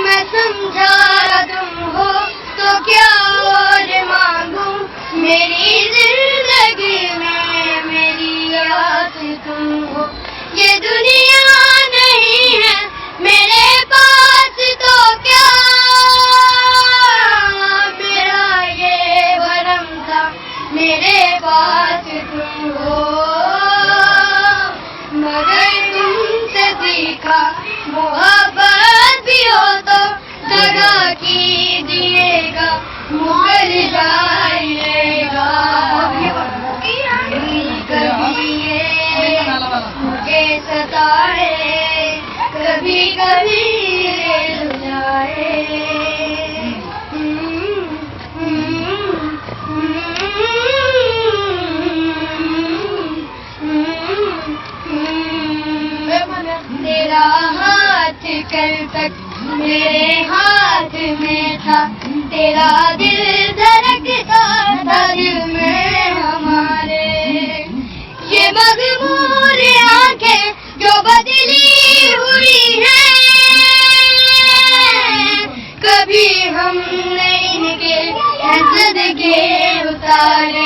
मैं समझा तुम हो तो क्या और मांगू, मेरी जिंदगी में मेरी आस तुम हो। ये दुनिया नहीं है मेरे पास तो क्या, मेरा ये भरम था मेरे पास तुम हो। मगर तुमसे सीखा मोहब्बत भी हो तो दगा कीजिएगा, मुकर जाइएगा। कभी ये मुझे सताए, कभी कभी रुल जाए। तेरा हाथ कल तक मेरे हाथ में था, तेरा दिल धड़कता था दिल में हमारे। ये मगमूर आंखें जो बदली हुई हैं, कभी हमने इनके सदके उतारे।